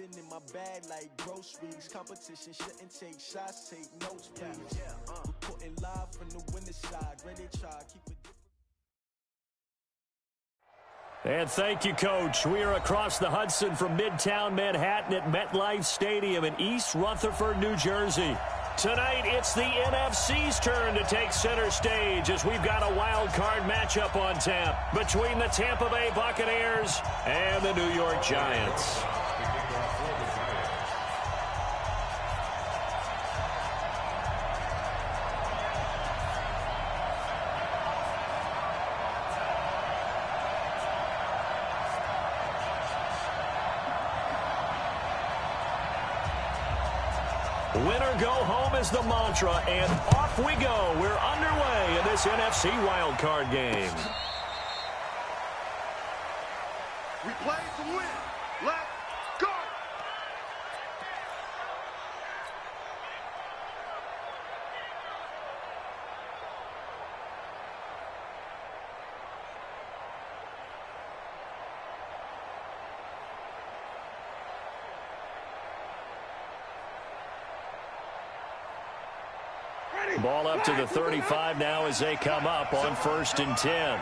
Living in my bag like groceries. Competition shouldn't take shots, take notes, please. Reporting live from the winner's side. Ready to try, keep it different. And thank you, Coach. We are across the Hudson from Midtown Manhattan at MetLife Stadium in East Rutherford, New Jersey. Tonight, it's the NFC's turn to take center stage as we've got a wild card matchup on tap between the Tampa Bay Buccaneers and the New York Giants. Winner go home is the mantra, and off we go. We're underway in this NFC wildcard game. We play to win. Let's go! Ball up to the 35 now as they come up on 1st and 10.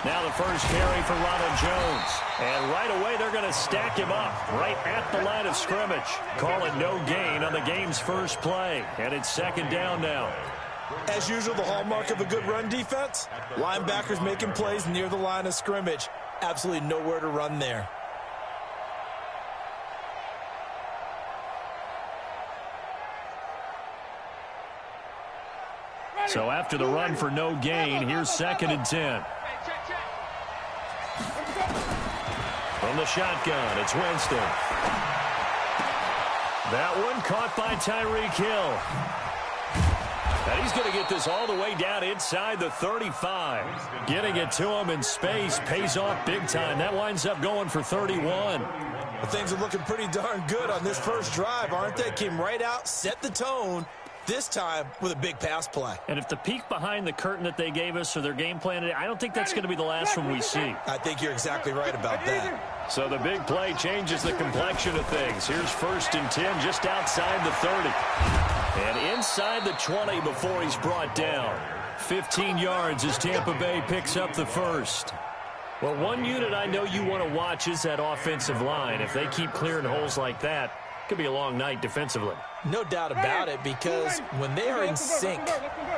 Now the first carry for Ronald Jones. And right away they're going to stack him up right at the line of scrimmage. Call it no gain on the game's first play. And it's 2nd down now. As usual, the hallmark of a good run defense, linebackers making plays near the line of scrimmage. Absolutely nowhere to run there. So after the run for no gain, here's 2nd and 10. From the shotgun, it's Winston. That one caught by Tyreek Hill. And he's going to get this all the way down inside the 35. Getting it to him in space pays off big time. That winds up going for 31. Well, things are looking pretty darn good on this first drive, aren't they? Came right out, set the tone, this time with a big pass play. And if the peek behind the curtain that they gave us or their game plan, I don't think that's going to be the last one we see. I think you're exactly right about that. So the big play changes the complexion of things. Here's 1st and 10 just outside the 30. And inside the 20 before he's brought down. 15 yards as Tampa Bay picks up the first. Well, one unit I know you want to watch is that offensive line. If they keep clearing holes like that, it could be a long night defensively. No doubt about it, because when they are in sync,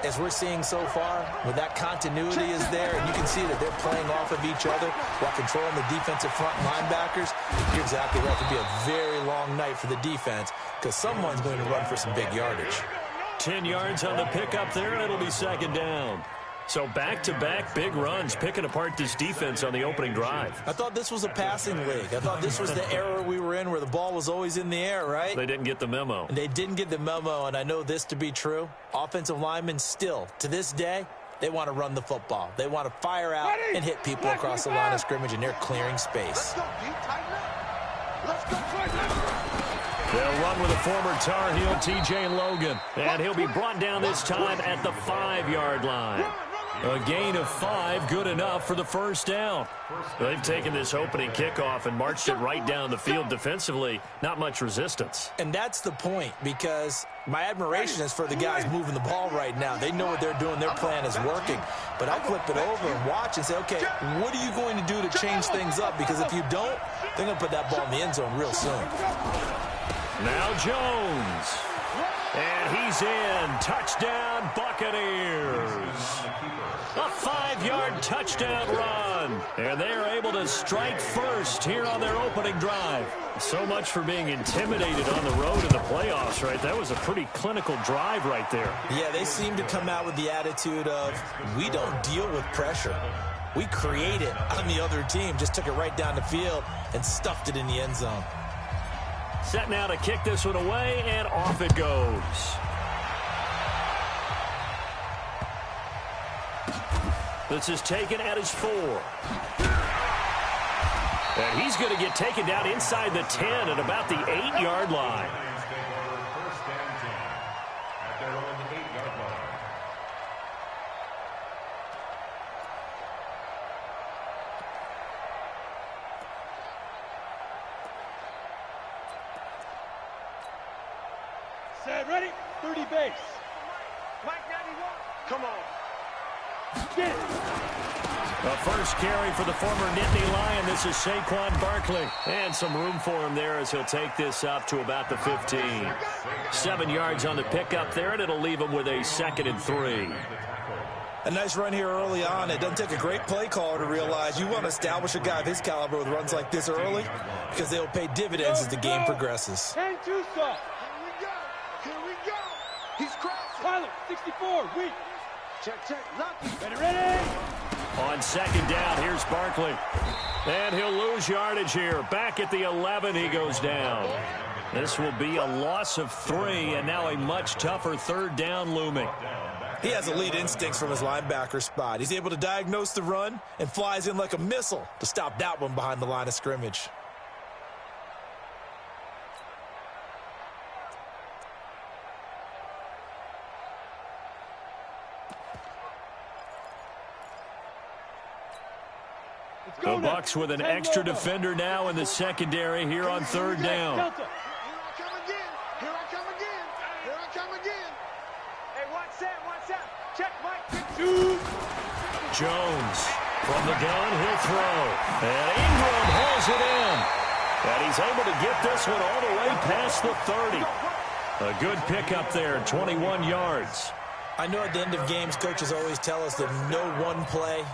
as we're seeing so far, when that continuity is there, and you can see that they're playing off of each other while controlling the defensive front linebackers, you're exactly right. It could be a very long night for the defense, because someone's going to run for some big yardage. 10 yards on the pickup there, and it'll be 2nd down. So back-to-back big runs, picking apart this defense on the opening drive. I thought this was a passing league. I thought this was the era we were in where the ball was always in the air, right? They didn't get the memo. And they didn't get the memo, and I know this to be true. Offensive linemen still, to this day, they want to run the football. They want to fire out and hit people across the line of scrimmage, and they're clearing space. They'll run with a former Tar Heel, T.J. Logan. And he'll be brought down this time at the 5-yard line. A gain of 5, good enough for the first down. They've taken this opening kickoff and marched it right down the field defensively. Not much resistance. And that's the point, because my admiration is for the guys moving the ball right now. They know what they're doing. Their plan is working. But I flip it over and watch and say, okay, what are you going to do to change things up? Because if you don't, they're going to put that ball in the end zone real soon. Now Jones. And he's in. Touchdown, Buccaneers. A 5-yard touchdown run. And they are able to strike first here on their opening drive. So much for being intimidated on the road in the playoffs, right? That was a pretty clinical drive right there. Yeah, they seem to come out with the attitude of, we don't deal with pressure. We create it on the other team. Just took it right down the field and stuffed it in the end zone. Set now to kick this one away, and off it goes. This is taken at his 4. And he's going to get taken down inside the 10 at about the 8-yard line. set, ready? 30 base. Mike 91. Come on. Get it. The first carry for the former Nittany Lion. This is Saquon Barkley. And some room for him there as he'll take this up to about the 15. 7 yards on the pickup there, and it'll leave him with a 2nd and 3. A nice run here early on. It doesn't take a great play caller to realize you want to establish a guy of his caliber with runs like this early because they'll pay dividends as the game progresses. 10-2 stop. Here we go. Here we go. He's crossing. Tyler, 64, weak. Check. Lucky. Ready. On 2nd down, here's Barkley. And he'll lose yardage here. Back at the 11, he goes down. This will be a loss of 3, and now a much tougher 3rd down looming. He has elite instincts from his linebacker spot. He's able to diagnose the run and flies in like a missile to stop that one behind the line of scrimmage. The Bucs with an extra defender now in the secondary here on 3rd down. Here I come again. Hey, what's that? Check, Mike. 2. Jones from the gun, he'll throw. And Ingram hauls it in. And he's able to get this one all the way past the 30. A good pickup there, 21 yards. I know at the end of games, coaches always tell us that no one play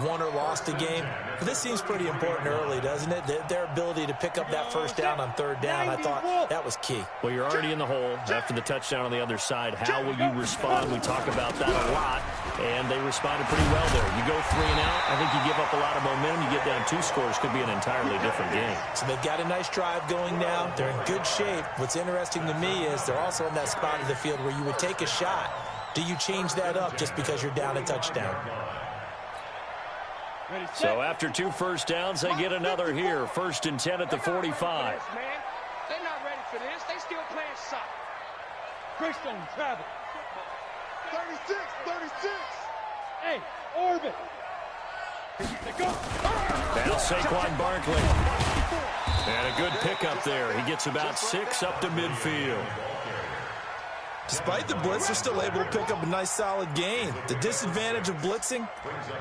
won or lost a game. But this seems pretty important early, doesn't it? Their ability to pick up that 1st down on 3rd down, I thought that was key. Well, you're already in the hole after the touchdown on the other side. How will you respond? We talk about that a lot, and they responded pretty well there. You go 3 and out, I think you give up a lot of momentum. You get down 2 scores, could be an entirely different game. So they've got a nice drive going now. They're in good shape. What's interesting to me is they're also in that spot of the field where you would take a shot. Do you change that up just because you're down a touchdown? So after 2 first downs, they get another here. 1st and 10 at the 45. They're not ready for this. They still playing soccer. Greystone, travel. 36. Hey, orbit. Now Saquon Barkley. And a good pickup there. He gets about 6 up to midfield. Despite the blitz, they're still able to pick up a nice solid gain. The disadvantage of blitzing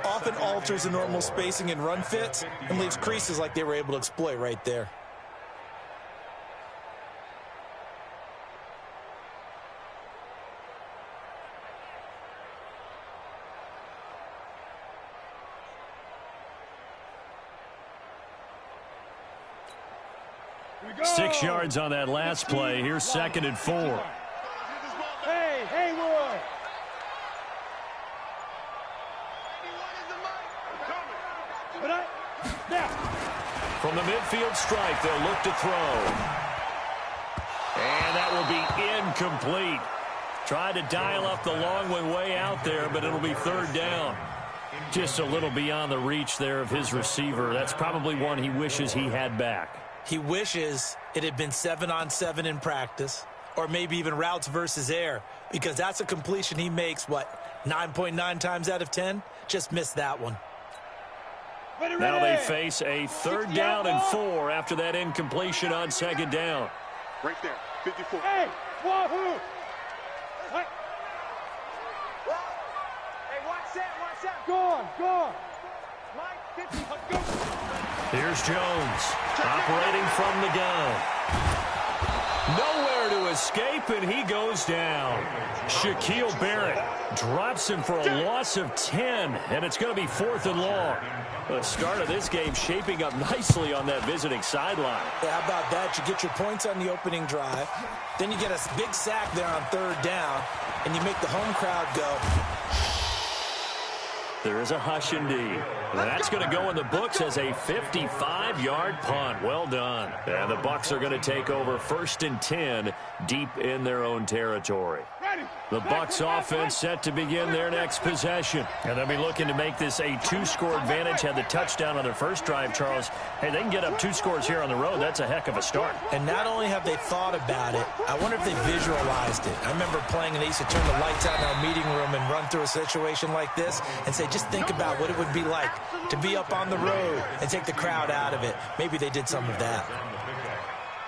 often alters the normal spacing and run fits and leaves creases like they were able to exploit right there. Here we go. 6 yards on that last play. Here's 2nd and 4. Hey, Haywood! From the midfield strike, they'll look to throw. And that will be incomplete. Tried to dial up the long one way out there, but it'll be 3rd down. Just a little beyond the reach there of his receiver. That's probably one he wishes he had back. He wishes it had been 7-on-7 in practice, or maybe even routes versus air, because that's a completion he makes, 9.9 times out of 10? Just missed that one. Now they face a 3rd down and 4 after that incompletion on 2nd down. Right there, 54. Hey, wahoo! Hey, what's that? Go on. Mike, 50, go. Here's Jones, operating from the gun. Nowhere to escape, and he goes down. Shaquille Barrett drops him for a loss of 10, and it's going to be 4th and long. The start of this game shaping up nicely on that visiting sideline. Yeah, how about that? You get your points on the opening drive, then you get a big sack there on 3rd down, and you make the home crowd go. There is a hush indeed. And that's going to go in the books as a 55-yard punt. Well done. And the Bucs are going to take over 1st and 10 deep in their own territory. The Bucs offense set to begin their next possession. And they'll be looking to make this a 2-score advantage. Had the touchdown on their first drive, Charles. Hey, they can get up 2 scores here on the road. That's a heck of a start. And not only have they thought about it, I wonder if they visualized it. I remember playing and they used to turn the lights out in our meeting room and run through a situation like this and say, just think about what it would be like to be up on the road and take the crowd out of it. Maybe they did some of that.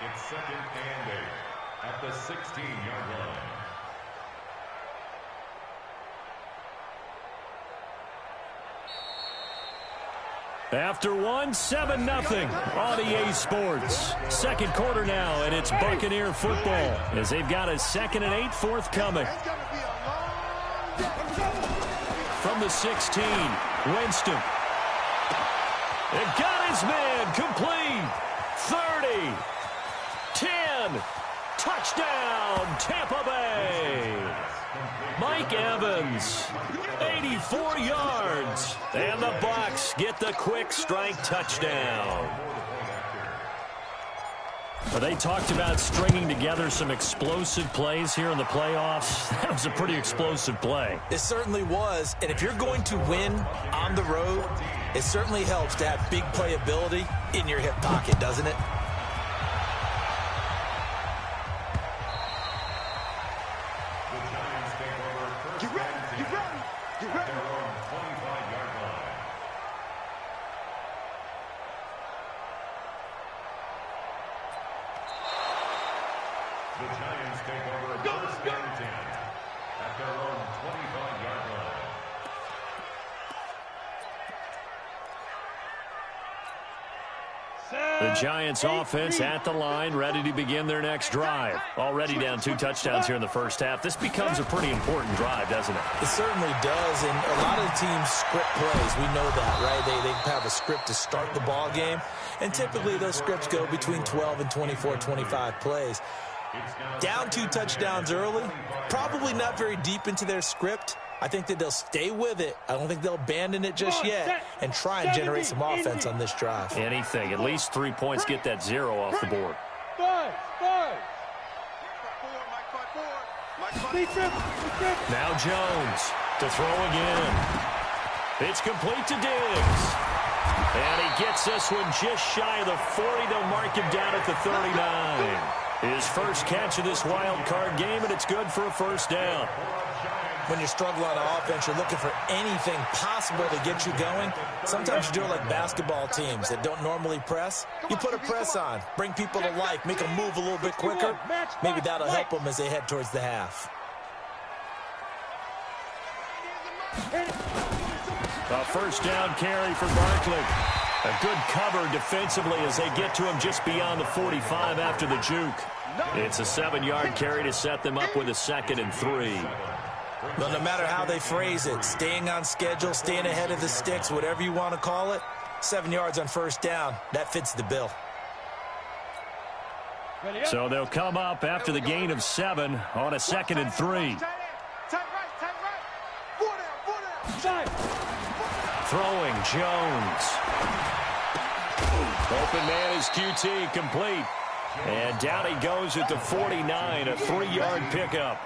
It's 2nd and 8 at the 16-yard line. After one, 7-0 on EA Sports. Second quarter now, and it's Buccaneer football as they've got a 2nd and 8 forthcoming. From the 16, Winston. It got his man complete. 30, 10, touchdown, Tampa Bay. Mike Evans, 84 yards, and the Bucs get the quick strike touchdown. Well, they talked about stringing together some explosive plays here in the playoffs. That was a pretty explosive play. It certainly was, and if you're going to win on the road, it certainly helps to have big playability in your hip pocket, doesn't it? The Giants offense at the line, ready to begin their next drive. Already down 2 touchdowns here in the first half. This becomes a pretty important drive, doesn't it? It certainly does, and a lot of the teams script plays. We know that, right? They have a script to start the ball game, and typically those scripts go between 12 and 24, 25 plays. Down 2 touchdowns early, probably not very deep into their script. I think that they'll stay with it. I don't think they'll abandon it just yet and try and generate some offense on this drive. Anything. At least 3 points, get that 0 off the board. Now Jones to throw again. It's complete to Diggs. And he gets this one just shy of the 40. They'll mark him down at the 39. His first catch of this wild card game, and it's good for a first down. When you struggle on offense, you're looking for anything possible to get you going. Sometimes you do it like basketball teams that don't normally press. You put a press on, bring people to life, make them move a little bit quicker. Maybe that'll help them as they head towards the half. A first down carry for Barkley. A good cover defensively as they get to him just beyond the 45 after the juke. It's a 7-yard carry to set them up with a 2nd and 3. Well, no matter how they phrase it, staying on schedule, staying ahead of the sticks, whatever you want to call it, 7 yards on first down, that fits the bill. So they'll come up after the gain of 7 on a 2nd and 3. Throwing Jones. Open man is QT, complete. And down he goes at the 49, a 3-yard pickup.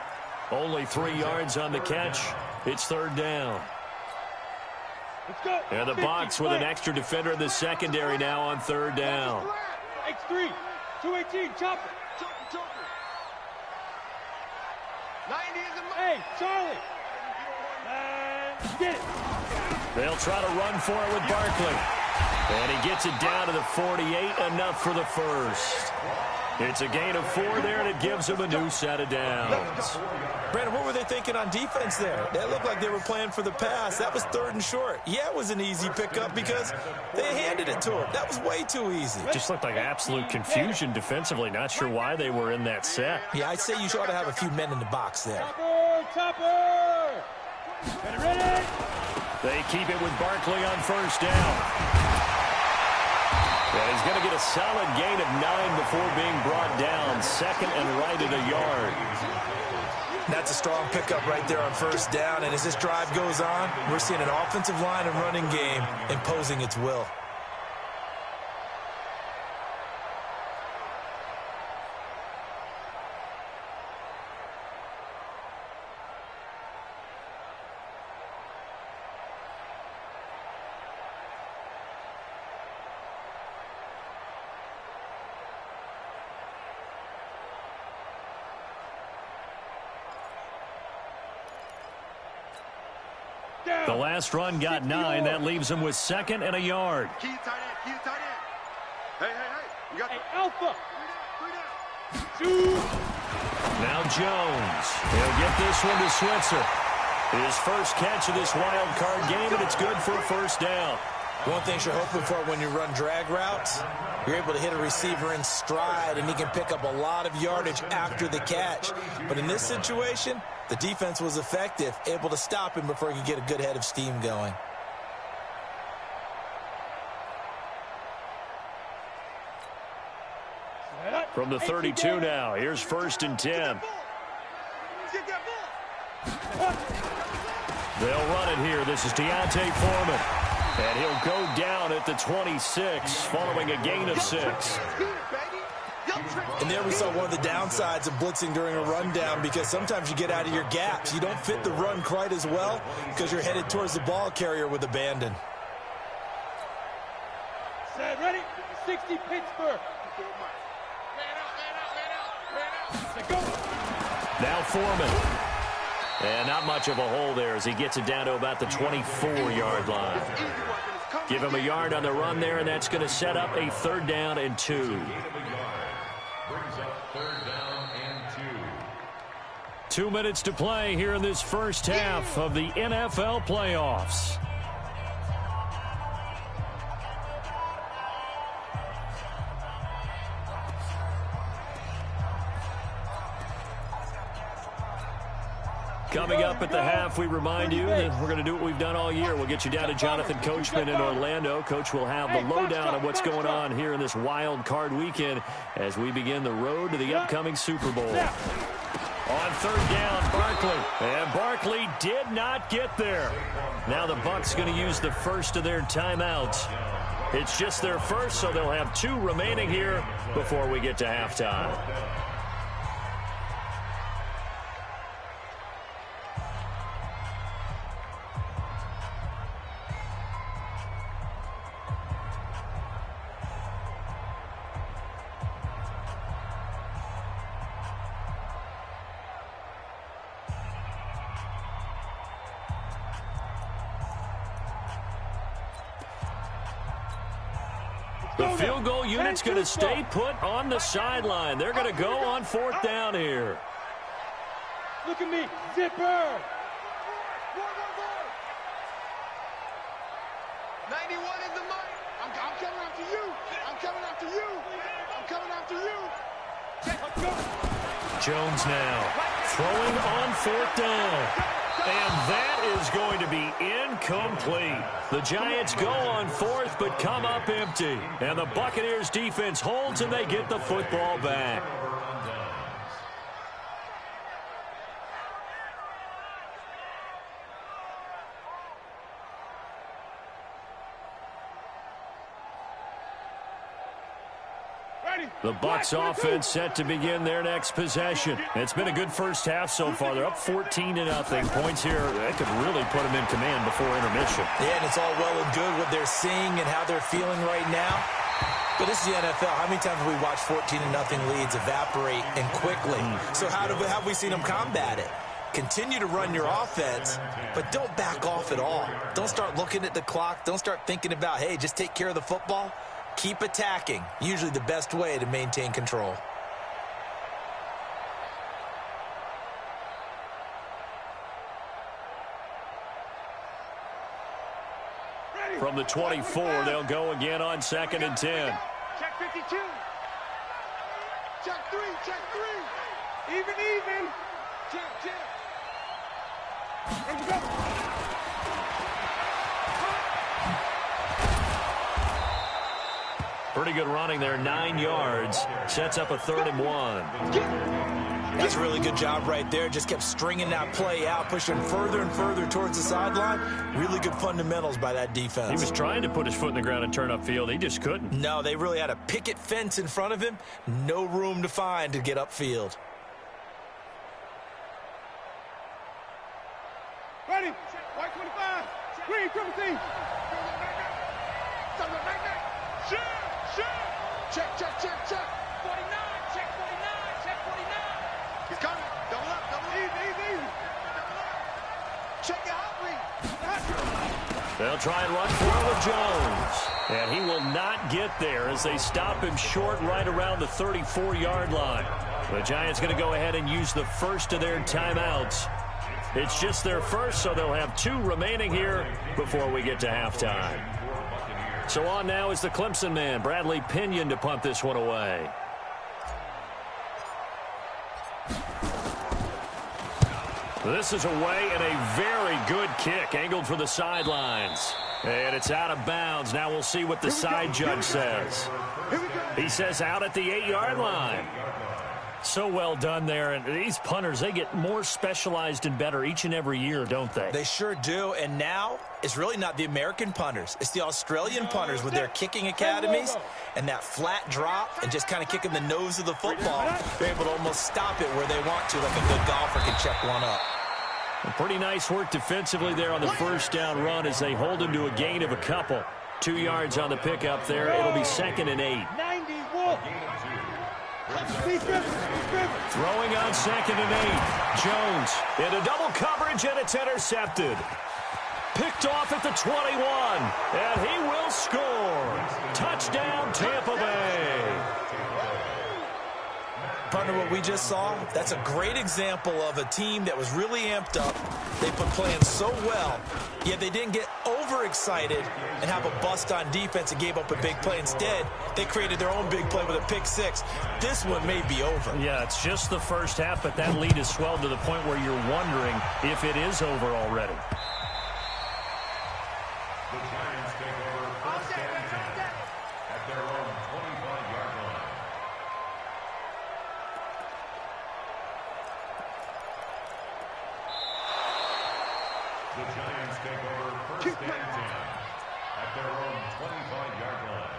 Only 3 yards on the catch. It's 3rd down. And the Bucs with an extra defender in the secondary now on 3rd down. X3, 218, chopper. Hey, Charlie. Get it. They'll try to run for it with Barkley. And he gets it down to the 48, enough for the first. It's a gain of 4 there, and it gives them a new set of downs. Brandon, what were they thinking on defense there? They looked like they were playing for the pass. That was 3rd and short. Yeah, it was an easy pickup because they handed it to him. That was way too easy. Just looked like absolute confusion defensively. Not sure why they were in that set. Yeah, I'd say you ought to have a few men in the box there. Chopper! Ready? They keep it with Barkley on first down. And he's going to get a solid gain of 9 before being brought down. 2nd and right at a yard. That's a strong pickup right there on first down. And as this drive goes on, we're seeing an offensive line and running game imposing its will. The last run got 9. That leaves him with 2nd and a yard. Key tight end, key tight end. Hey. You got Alpha. Now Jones. He'll get this one to Switzer. His first catch of this wild card game, and it's good for a first down. One thing you're hoping for when you run drag routes, you're able to hit a receiver in stride, and he can pick up a lot of yardage after the catch. But in this situation, the defense was effective, able to stop him before he could get a good head of steam going. From the 32 now, here's 1st and 10. They'll run it here. This is Deontay Foreman. And he'll go down at the 26 following a gain of 6. And there we saw one of the downsides of blitzing during a rundown, because sometimes you get out of your gaps. You don't fit the run quite as well because you're headed towards the ball carrier with abandon. Set, ready? 60 Pittsburgh. Now Foreman. And not much of a hole there as he gets it down to about the 24-yard line. Give him a yard on the run there, and that's going to set up a 3rd down and 2. 2 minutes to play here in this first half of the NFL playoffs. Coming up at the half, we remind you that we're going to do what we've done all year. We'll get you down to Jonathan Coachman in Orlando. Coach will have the lowdown on what's going on here in this wild card weekend as we begin the road to the upcoming Super Bowl. On 3rd down, Barkley. And Barkley did not get there. Now the Bucs going to use the first of their timeouts. It's just their first, so they'll have 2 remaining here before we get to halftime. The field goal unit's going to stay put on the sideline. They're going to go on 4th down here. Look at me, zipper. 91 in the money. I'm coming after you. I'm coming after you. I'm coming after you. Jones now throwing on 4th down. And that is going to be incomplete. The Giants go on 4th but come up empty. And the Buccaneers defense holds and they get the football back. The Bucs offense set to begin their next possession. It's been a good first half so far. They're up 14-0. Points here, that could really put them in command before intermission. Yeah, and it's all well and good what they're seeing and how they're feeling right now. But this is the NFL. How many times have we watched 14-0 leads evaporate and quickly? So how have we seen them combat it? Continue to run your offense, but don't back off at all. Don't start looking at the clock. Don't start thinking about, hey, just take care of the football. Keep attacking. Usually the best way to maintain control. From the 24, they'll go again on 2nd and 10. Check 52. Check 3. Check 3. Even. Check. And go. Pretty good running there, 9 yards. Sets up a 3rd and 1. That's a really good job right there. Just kept stringing that play out, pushing further and further towards the sideline. Really good fundamentals by that defense. He was trying to put his foot in the ground and turn upfield. He just couldn't. No, they really had a picket fence in front of him. No room to find to get upfield. Ready. White 25. Green 17. Check. 49. Check 49. He's coming. Double up. Easy. Check your hot read. They'll try and run for it with Jones. And he will not get there as they stop him short right around the 34-yard line. The Giants going to go ahead and use the first of their timeouts. It's just their first, so they'll have 2 remaining here before we get to halftime. So on now is the Clemson man, Bradley Pinion, to punt this one away. This is away and a very good kick, angled for the sidelines. And it's out of bounds. Now we'll see what the side judge says. He says out at the 8-yard line. So well done there. And these punters, they get more specialized and better each and every year, don't they? They sure do. And now it's really not the American punters. It's the Australian punters with their kicking academies and that flat drop and just kind of kicking the nose of the football. They're able to almost stop it where they want to, like a good golfer can check one up. Pretty nice work defensively there on the first down run as they hold him to a gain of a couple. 2 yards on the pickup there. It'll be 2nd and 8. Throwing on 2nd and 8. Jones into double coverage, and it's intercepted. Picked off at the 21, and he will score. Touchdown, Tampa Bay. Partner, what we just saw, that's a great example of a team that was really amped up. They put playing so well, yet they didn't get overexcited and have a bust on defense and gave up a big play. Instead, they created their own big play with a pick six. This one may be over. Yeah, it's just the first half, but that lead has swelled to the point where you're wondering if it is over already. The Giants take over first and 10 at their own 25-yard line. The Giants take over first and 10 at their own 25-yard line.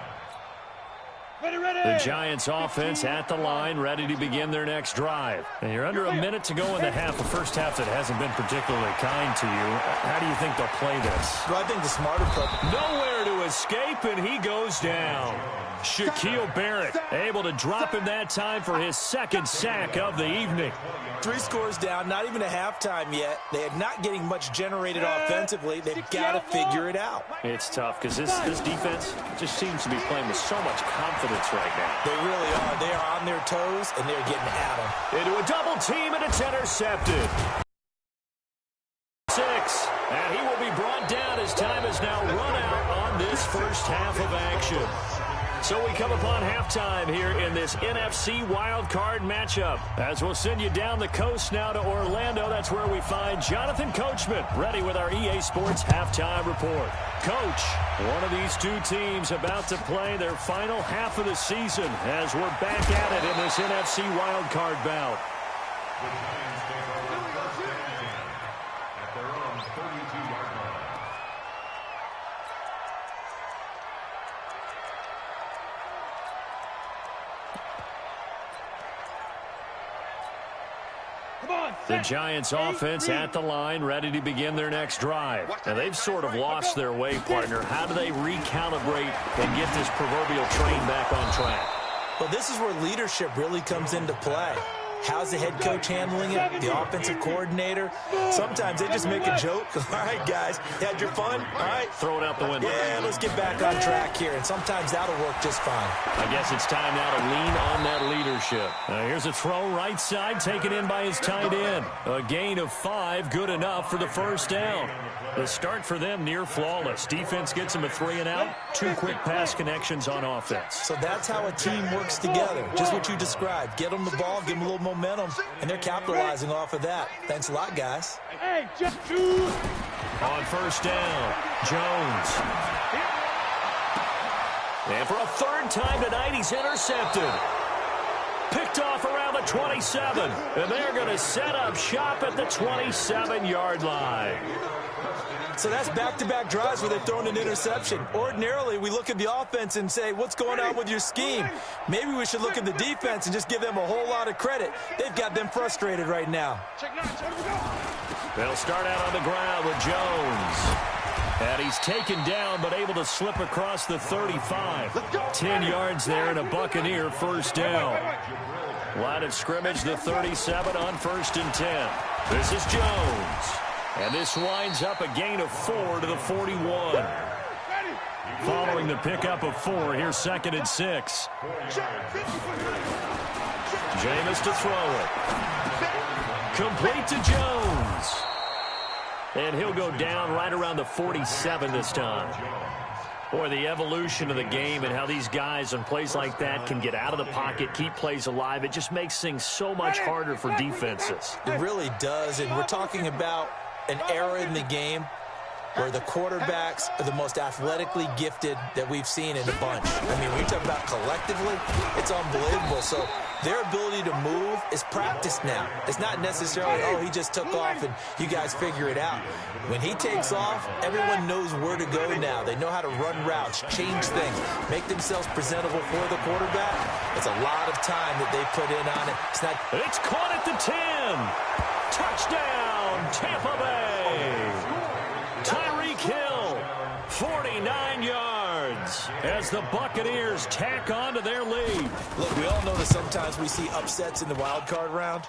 The Giants offense at the line, ready to begin their next drive. And you're under a minute to go in the half, a first half that hasn't been particularly kind to you. How do you think they'll play this? Well, I think the smarter play. Nowhere to escape, and he goes down. Shaquille Barrett able to drop him that time for his 2nd sack of the evening. 3 scores down, not even a halftime yet. They are not getting much generated offensively. They've got to figure it out. It's tough because this defense just seems to be playing with so much confidence right now. They really are. They are on their toes, and they're getting at them. Into a double team, and it's intercepted. 6, and he will be brought down as time has now run out on this first half of action. So we come upon halftime here in this NFC wildcard matchup. As we'll send you down the coast now to Orlando, that's where we find Jonathan Coachman ready with our EA Sports halftime report. Coach, one of these two teams about to play their final half of the season as we're back at it in this NFC wildcard bout. The Giants take over first and 10 at their own 32-yard line. The Giants offense at the line, ready to begin their next drive. Now, they've sort of lost their way, partner. How do they recalibrate and get this proverbial train back on track? Well, this is where leadership really comes into play. How's the head coach handling it? The offensive coordinator? Sometimes they just make a joke. All right, guys, you had your fun? All right. Throw it out the window. Yeah, let's get back on track here, and sometimes that'll work just fine. I guess it's time now to lean on that leadership. Here's a throw right side, taken in by his tight end. A gain of 5, good enough for the first down. The start for them near flawless. Defense gets them a 3 and out. 2 quick pass connections on offense. So that's how a team works together. Just what you described. Get them the ball, give them a little momentum, and they're capitalizing off of that. Thanks a lot, guys. Hey, just two. On first down, Jones. And for a 3rd time tonight, he's intercepted. Picked off around the 27, and they're going to set up shop at the 27-yard line. So that's back-to-back drives where they've thrown an interception. Ordinarily, we look at the offense and say, what's going on with your scheme? Maybe we should look at the defense and just give them a whole lot of credit. They've got them frustrated right now. They'll start out on the ground with Jones. And he's taken down but able to slip across the 35. 10 yards there and a Buccaneer first down. Line of scrimmage, the 37 on 1st and 10. This is Jones. And this winds up a gain of 4 to the 41. Following the pickup of 4, here's 2nd and 6. Jameis to throw it. Complete to Jones. And he'll go down right around the 47 this time. Boy, the evolution of the game and how these guys on plays like that can get out of the pocket, keep plays alive, it just makes things so much harder for defenses. It really does, and we're talking about an era in the game where the quarterbacks are the most athletically gifted that we've seen in a bunch. I mean, when you talk about collectively, it's unbelievable. So their ability to move is practiced now. It's not necessarily, oh, he just took off and you guys figure it out. When he takes off, everyone knows where to go now. They know how to run routes, change things, make themselves presentable for the quarterback. It's a lot of time that they put in on it. It's caught at the 10. Touchdown, Tampa Bay. Tyreek Hill, 49 yards as the Buccaneers tack on to their lead. Look, we all know that sometimes we see upsets in the wild card round,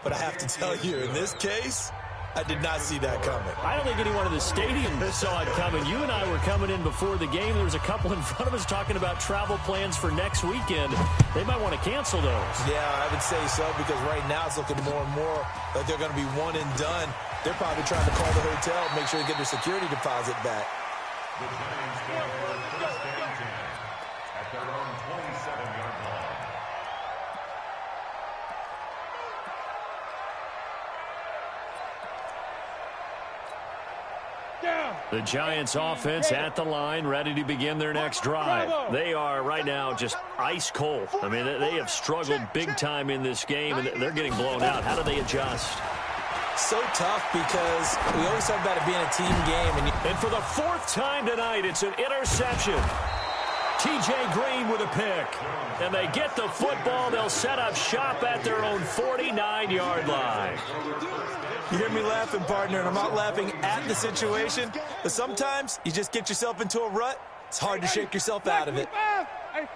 but I have to tell you, in this case, I did not see that coming. I don't think anyone in the stadium saw it coming. You and I were coming in before the game. There was a couple in front of us talking about travel plans for next weekend. They might want to cancel those. Yeah, I would say so, because right now it's looking more and more like they're going to be one and done. They're probably trying to call the hotel, make sure they get their security deposit back. The Giants go for first and 10 at their own 27-yard line. The Giants offense at the line, ready to begin their next drive. They are right now just ice cold. I mean, they have struggled big time in this game, and they're getting blown out. How do they adjust? So tough, because we always talk about it being a team game. And for the fourth time tonight, it's an interception. T.J. Green with a pick. And they get the football. They'll set up shop at their own 49-yard line. You hear me laughing, partner, and I'm not laughing at the situation, but sometimes you just get yourself into a rut. It's hard to shake yourself out of it.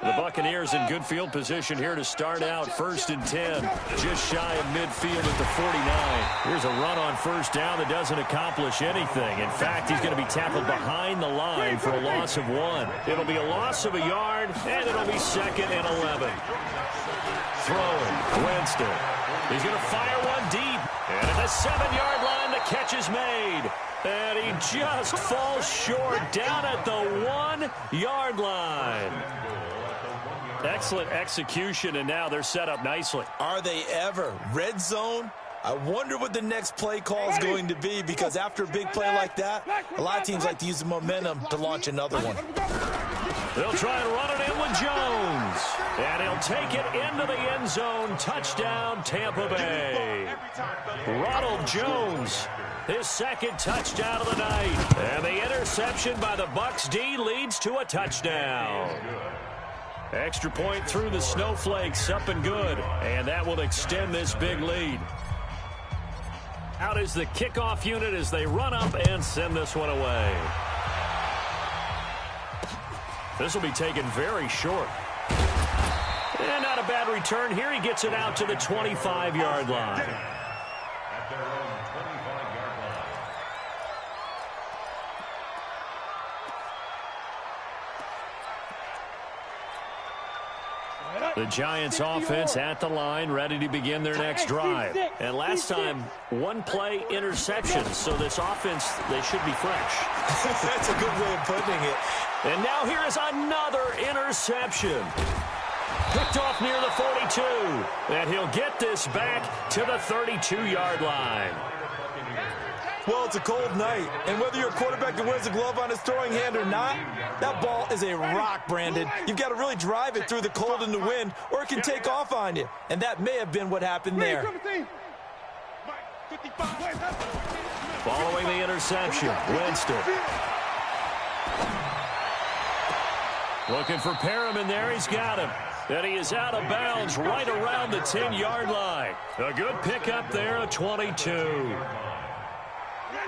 The Buccaneers in good field position here to start out. 1st and 10, just shy of midfield at the 49. Here's a run on first down that doesn't accomplish anything. In fact, he's going to be tackled behind the line for a loss of 1. It'll be a loss of a yard, and it'll be 2nd and 11. Throwing, Winston. He's going to fire one deep. And at the 7-yard line, the catch is made. And he just falls short down at the 1-yard line. Excellent execution, and now they're set up nicely. Are they ever? Red zone? I wonder what the next play call is going to be, because after a big play like that, a lot of teams like to use the momentum to launch another one. They'll try and run it in with Jones. And he'll take it into the end zone. Touchdown, Tampa Bay. Ronald Jones, his 2nd touchdown of the night. And the interception by the Bucs D leads to a touchdown. Extra point through the snowflakes, up and good. And that will extend this big lead. Out is the kickoff unit as they run up and send this one away. This will be taken very short. And not a bad return here. He gets it out to the 25-yard line. At their own 25-yard line. The Giants offense at the line, ready to begin their next drive. And last time, 1-play interception. So this offense, they should be fresh. That's a good way of putting it. And now here is another interception. Picked off near the 42. And he'll get this back to the 32-yard line. Well, it's a cold night, and whether you're a quarterback that wears a glove on his throwing hand or not, that ball is a rock, Brandon. You've got to really drive it through the cold and the wind, or it can take off on you. And that may have been what happened there. Following the interception, Winston. Looking for Perriman there. He's got him. And he is out of bounds right around the 10-yard line. A good pickup there, a 22.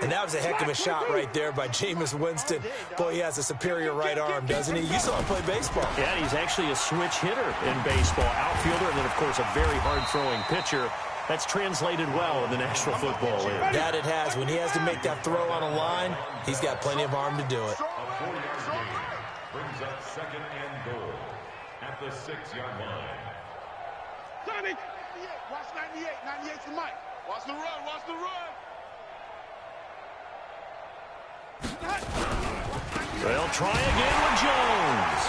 And that was a heck of a shot right there by Jameis Winston. Boy, he has a superior right arm, doesn't he? You saw him play baseball. Yeah, he's actually a switch hitter in baseball. Outfielder, and then, of course, a very hard-throwing pitcher. That's translated well in the National Football League. That it has. When he has to make that throw on a line, he's got plenty of arm to do it. A 4-yard gain brings up 2nd and goal at the 6-yard line. Sonic! Watch 98. 98's the mic. Watch the run. Watch the run. They'll try again with Jones.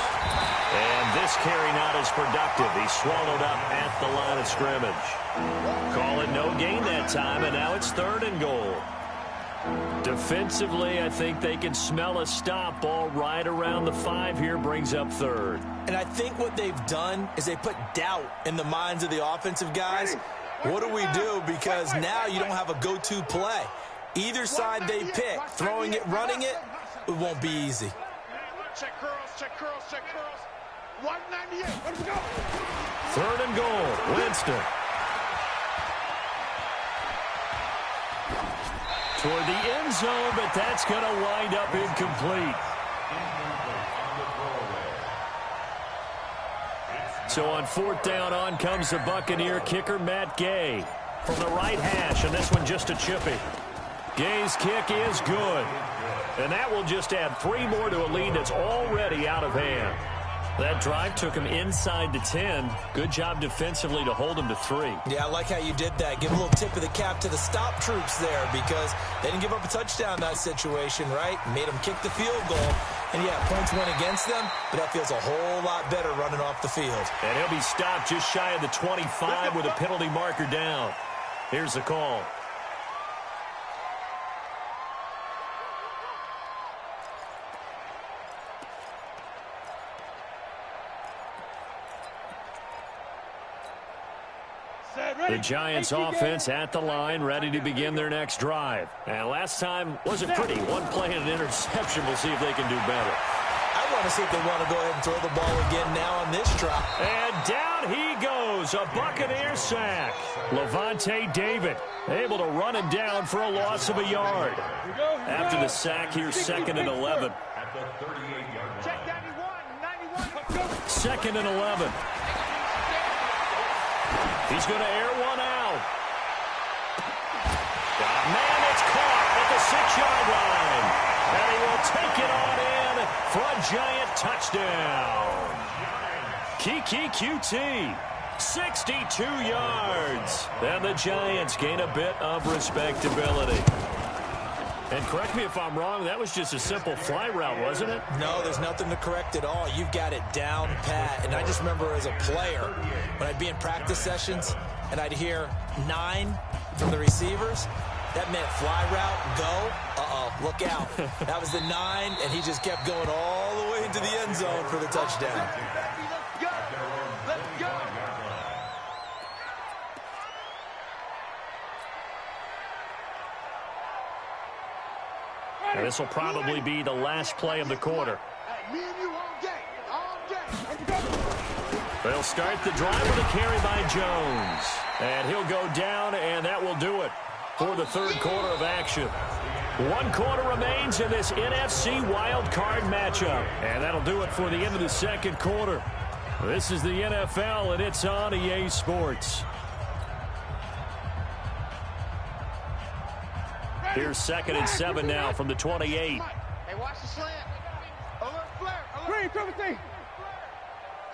And this carry not as productive. He's swallowed up at the line of scrimmage. Call it no gain that time, and now it's 3rd and goal. Defensively, I think they can smell a stop ball right around the 5 here, brings up 3rd. And I think what they've done is they put doubt in the minds of the offensive guys. What do we do? Because now you don't have a go-to play. Either side they pick, throwing it, running it, it won't be easy. Check curls, check curls, check curls. 198. Let's go. 3rd and goal, Winston. Toward the end zone, but that's going to wind up incomplete. So on 4th down, on comes the Buccaneer kicker, Matt Gay, from the right hash, and this one just a chippy. Gay's kick is good, and that will just add 3 more to a lead that's already out of hand. That drive took him inside the 10. Good job defensively to hold him to 3. Yeah, I like how you did that. Give a little tip of the cap to the stop troops there because they didn't give up a touchdown in that situation, right? Made them kick the field goal. And, yeah, points went against them, but that feels a whole lot better running off the field. And he'll be stopped just shy of the 25 with a penalty marker down. Here's the call. The Giants offense at the line, ready to begin their next drive. And last time wasn't pretty. 1 play and an interception. We'll see if they can do better. I want to see if they want to go ahead and throw the ball again now on this drive. And down he goes. A Buccaneer sack. Levante David able to run him down for a loss of a yard. After the sack, here's 2nd and 11. At the 38-yard line. Check 91. 2nd and 11. He's going to air one out. Man, it's caught at the 6-yard line. And he will take it on in for a Giant touchdown. Kiki QT, 62 yards. And the Giants gain a bit of respectability. And correct me if I'm wrong, that was just a simple fly route, wasn't it? No, there's nothing to correct at all. You've got it down pat. And I just remember as a player, when I'd be in practice sessions and I'd hear 9 from the receivers, that meant fly route, go, look out. That was the 9, and he just kept going all the way into the end zone for the touchdown. Let's go. Let's go. And this will probably be the last play of the quarter. Me and you all day. All day. They'll start the drive with a carry by Jones. And he'll go down, and that will do it for the 3rd quarter of action. 1 quarter remains in this NFC wild card matchup. And that'll do it for the end of the 2nd quarter. This is the NFL, and it's on EA Sports. Here's 2nd and 7 now from the 28. Hey, watch the slant. Alert flare. Green, cover team.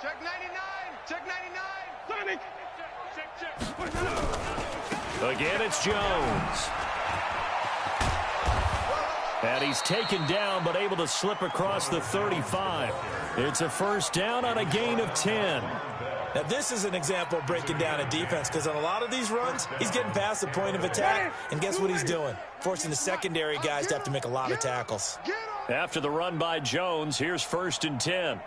Check 99. Check 99. Sonic. Check. Again, it's Jones. And he's taken down, but able to slip across the 35. It's a 1st down on a gain of 10. Now, this is an example of breaking down a defense because on a lot of these runs, he's getting past the point of attack, and guess what he's doing? Forcing the secondary guys to have to make a lot of tackles. After the run by Jones, here's 1st and 10.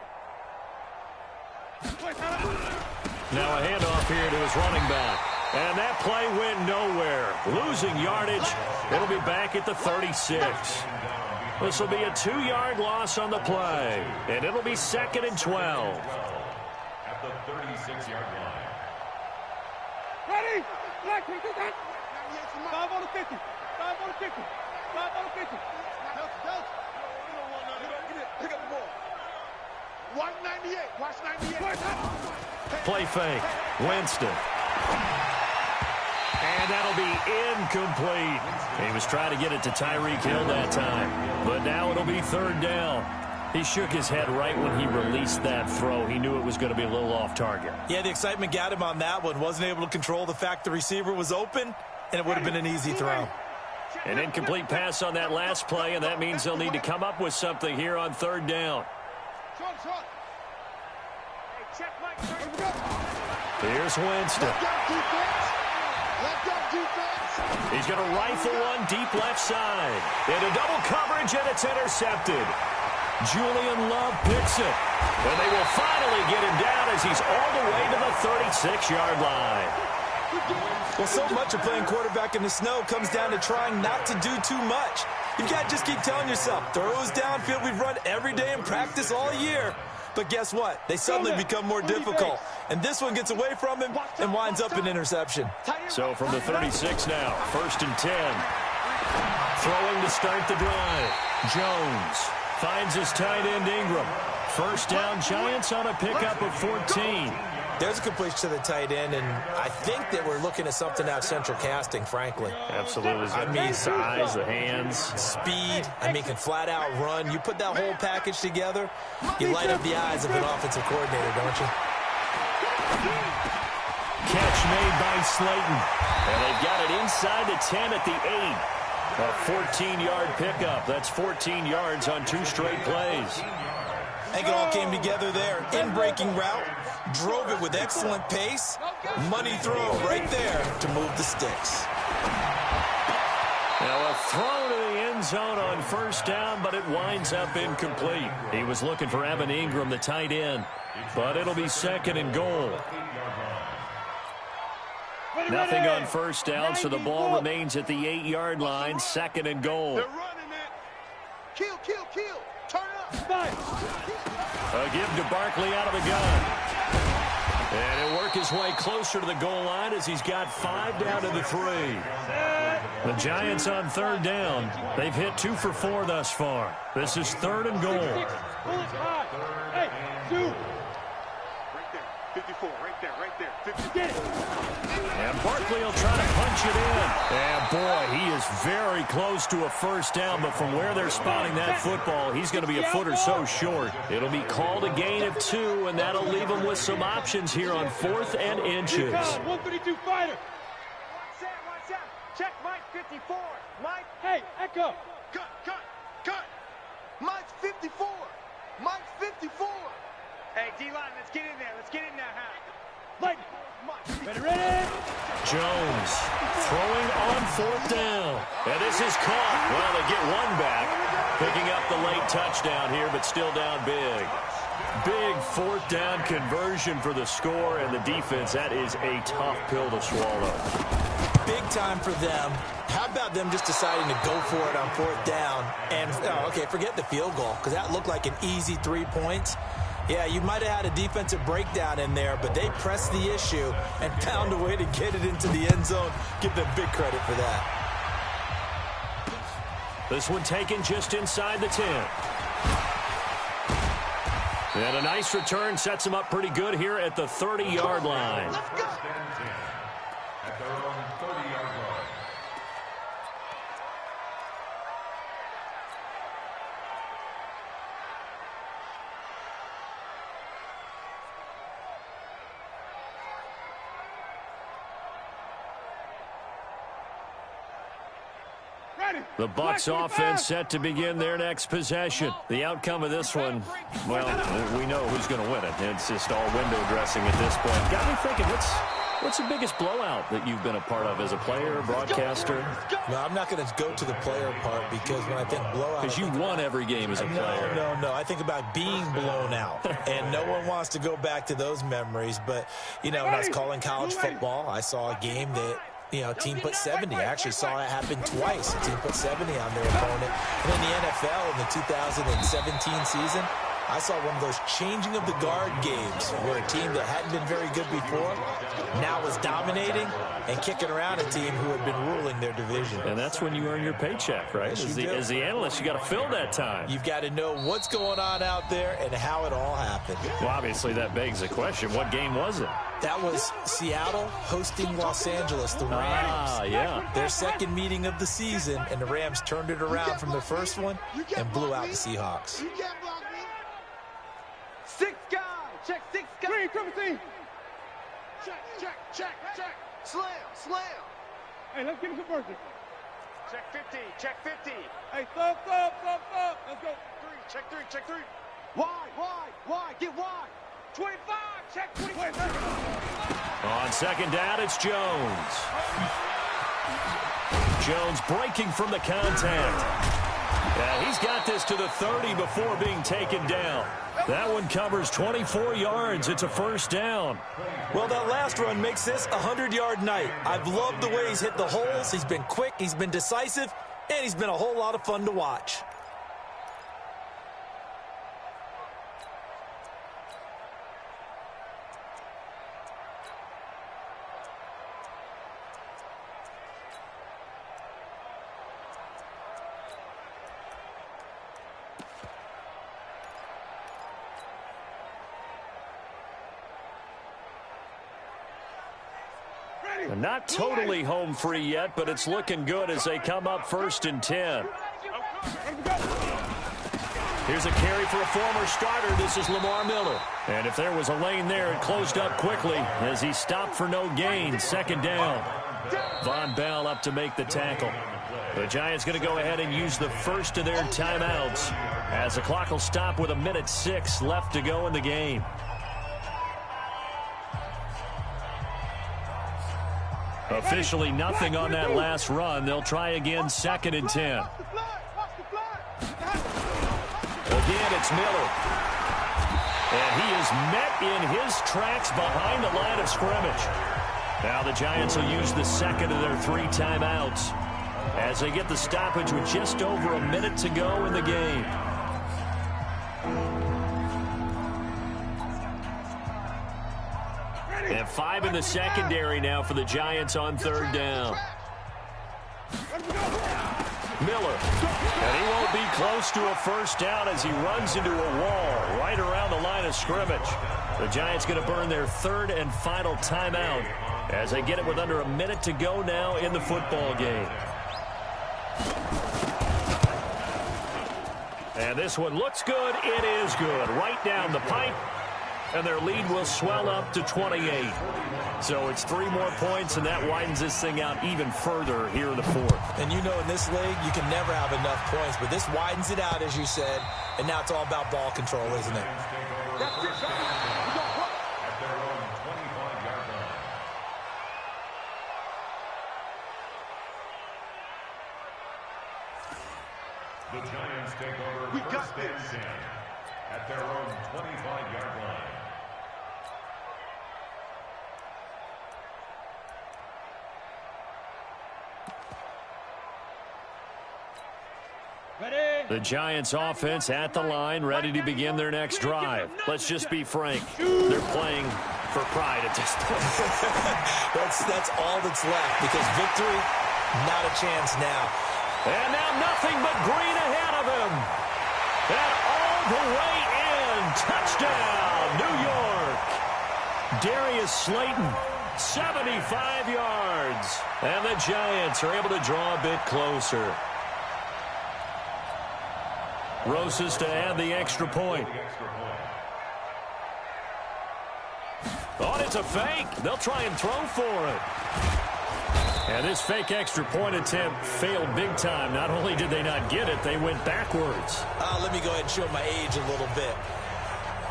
Now a handoff here to his running back. And that play went nowhere. Losing yardage. It'll be back at the 36. This will be a 2-yard loss on the play. And it'll be 2nd and 12. At the 36-yard line. Ready? Black, do that. 5 on the 50. 5 on the 50. 5 on the 50. Pick up the ball. Watch 98. Watch 98. Play fake. Winston. And that'll be incomplete. He was trying to get it to Tyreek Hill that time. But now it'll be 3rd down. He shook his head right when he released that throw. He knew it was going to be a little off target. Yeah, the excitement got him on that one. Wasn't able to control the fact the receiver was open, and it would have been an easy throw. An incomplete pass on that last play, and that means they'll need to come up with something here on third down. Here's Winston. He's going to rifle one deep left side. Into double coverage, and it's intercepted. Julian Love picks it. And they will finally get him down as he's all the way to the 36-yard line. Well, so much of playing quarterback in the snow comes down to trying not to do too much. You've got to just keep telling yourself, throws downfield we've run every day in practice all year. But guess what? They suddenly become more difficult. And this one gets away from him and winds up an interception. So from the 36 now, 1st and 10. Throwing to start the drive. Jones finds his tight end Ingram. First down, Giants on a pickup of 14. There's a completion to the tight end, and I think that we're looking at something out central casting, frankly. Absolutely. I mean, size, the hands. Speed. I mean, can flat out run. You put that whole package together, you light up the eyes of an offensive coordinator, don't you? Catch made by Slayton. And they've got it inside the 10 at the 8. A 14-yard pickup. That's 14 yards on 2 straight plays. I think it all came together there. In-breaking route. Drove it with excellent pace. Money throw right there to move the sticks. Now a throw to the end zone on first down, but it winds up incomplete. He was looking for Evan Ingram, the tight end, but it'll be 2nd and goal. Nothing on first down, so the ball remains at the 8-yard line, 2nd and goal. They're running it. Kill, kill, kill. Turn up. A give to Barkley out of the gun. And he'll work his way closer to the goal line as he's got 5 down to the 3. The Giants on 3rd down. They've hit 2 for 4 thus far. This is 3rd and goal. Hey, 2. Right there. 54. Right there. 50. Get it. And Barkley will try to punch it in. And boy, he is very close to a first down, but from where they're spotting that football, he's going to be a foot or so short. It'll be called a gain of 2, and that'll leave him with some options here on 4th and inches. 132 fighter. Watch out. Check Mike 54. Mike. Hey, echo. Cut. Mike's 54. Mike's 54. Hey, D-line, let's get in there. Let's get in there, Mike. Ready. Jones throwing on 4th down. And this is caught. Well, they get one back. Picking up the late touchdown here, but still down big. Big 4th down conversion for the score, and the defense, that is a tough pill to swallow. Big time for them. How about them just deciding to go for it on 4th down? And, okay, forget the field goal, because that looked like an easy 3 points. Yeah, you might have had a defensive breakdown in there, but they pressed the issue and found a way to get it into the end zone. Give them big credit for that. This one taken just inside the 10. And a nice return sets him up pretty good here at the 30-yard line. At their own 30-yard line. The Bucs offense set to begin their next possession. The outcome of this one, well, we know who's going to win it. It's just all window dressing at this point. Got me thinking, what's the biggest blowout that you've been a part of as a player, broadcaster? No, I'm not going to go to the player part because when I think blowout... Because you won every game as a player. No. I think about being blown out. And no one wants to go back to those memories. But, you know, when I was calling college football, I saw a game that... team put 70. I actually saw it happen twice. A team put 70 on their opponent. And in the NFL in the 2017 season, I saw one of those changing of the guard games where a team that hadn't been very good before now was dominating and kicking around a team who had been ruling their division. And that's when you earn your paycheck, right? As the analyst, you got to fill that time. You've got to know what's going on out there and how it all happened. Well, obviously that begs the question, what game was it? That was Seattle hosting Los Angeles, the Rams. Yeah. Their second meeting of the season, and the Rams turned it around from the first one and blew out the Seahawks. You can't block me. 6 guys. Check 6 guys. Green, come see. Check. Slam. Hey, let's get him some mercy. Check 50. Check 50. Hey, stop. Let's go. Check 3. Wide. Get wide. 25. Check 25. On second down, it's Jones. Jones breaking from the contact. Yeah, he's got this to the 30 before being taken down. That one covers 24 yards. It's a first down. Well, that last run makes this a 100-yard night. I've loved the way he's hit the holes. He's been quick, he's been decisive, and he's been a whole lot of fun to watch. Not totally home free yet, but it's looking good as they come up 1st and 10. Here's a carry for a former starter. This is Lamar Miller. And if there was a lane there, it closed up quickly as he stopped for no gain. 2nd down. Von Bell up to make the tackle. The Giants going to go ahead and use the first of their timeouts as the clock will stop with 1:06 left to go in the game. Officially nothing on that last run. They'll try again 2nd and 10. Again, it's Miller. And he is met in his tracks behind the line of scrimmage. Now the Giants will use the second of their 3 timeouts as they get the stoppage with just over a minute to go in the game. And 5 in the secondary now for the Giants on 3rd down. Miller. And he won't be close to a first down as he runs into a wall right around the line of scrimmage. The Giants going to burn their 3rd and final timeout as they get it with under a minute to go now in the football game. And this one looks good. It is good. Right down the pipe. And their lead will swell up to 28. So it's 3 more points, and that widens this thing out even further here in the 4th. And you know in this league, you can never have enough points, but this widens it out, as you said, and now it's all about ball control, isn't it? The Giants take over first and 10 at their own 25-yard line. The Giants offense at the line, ready to begin their next drive. Let's just be frank. They're playing for pride at this point. that's all that's left, because victory, not a chance now. And now nothing but green ahead of him. And all the way in. Touchdown, New York. Darius Slayton, 75 yards. And the Giants are able to draw a bit closer. Rosas to add the extra point. Oh, it's a fake. They'll try and throw for it. And this fake extra point attempt failed big time. Not only did they not get it, they went backwards. Let me go ahead and show my age a little bit.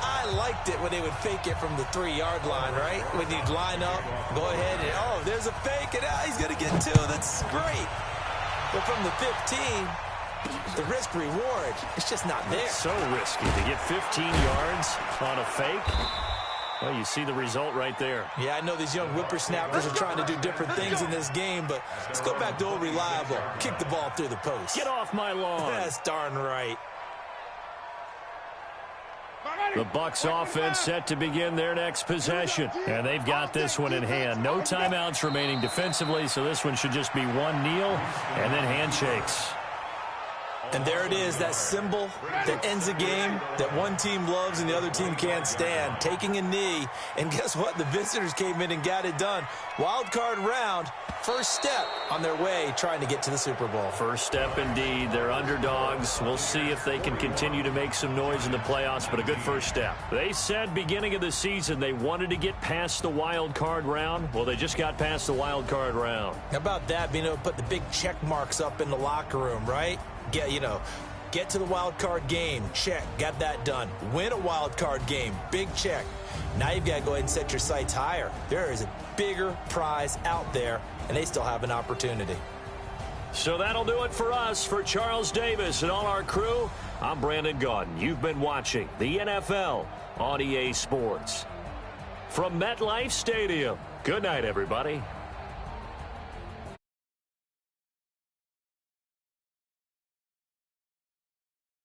I liked it when they would fake it from the 3-yard line, right? When you'd line up, go ahead and, oh, there's a fake, and he's going to get 2. That's great. But from the 15, the risk-reward, it's just not there. It's so risky to get 15 yards on a fake. Well, you see the result right there. Yeah, I know these young whippersnappers are trying to do different things in this game, but let's go back to old reliable. Kick the ball through the post. Get off my lawn. That's darn right. The Bucs offense set to begin their next possession. And they've got this one in hand. No timeouts remaining defensively, so this one should just be one kneel and then handshakes. And there it is, that symbol that ends a game that one team loves and the other team can't stand. Taking a knee, and guess what? The visitors came in and got it done. Wild card round, first step on their way trying to get to the Super Bowl. First step indeed. They're underdogs. We'll see if they can continue to make some noise in the playoffs, but a good first step. They said beginning of the season they wanted to get past the wild card round. Well, they just got past the wild card round. How about that, being able to put the big check marks up in the locker room, right? Get to the wild card game, check, got that done. Win a wild card game, big check. Now you've got to go ahead and set your sights higher. There is a bigger prize out there, and they still have an opportunity. So that'll do it for us. For Charles Davis and all our crew, I'm Brandon Gaudin. You've been watching the NFL on EA Sports. From MetLife Stadium, good night, everybody.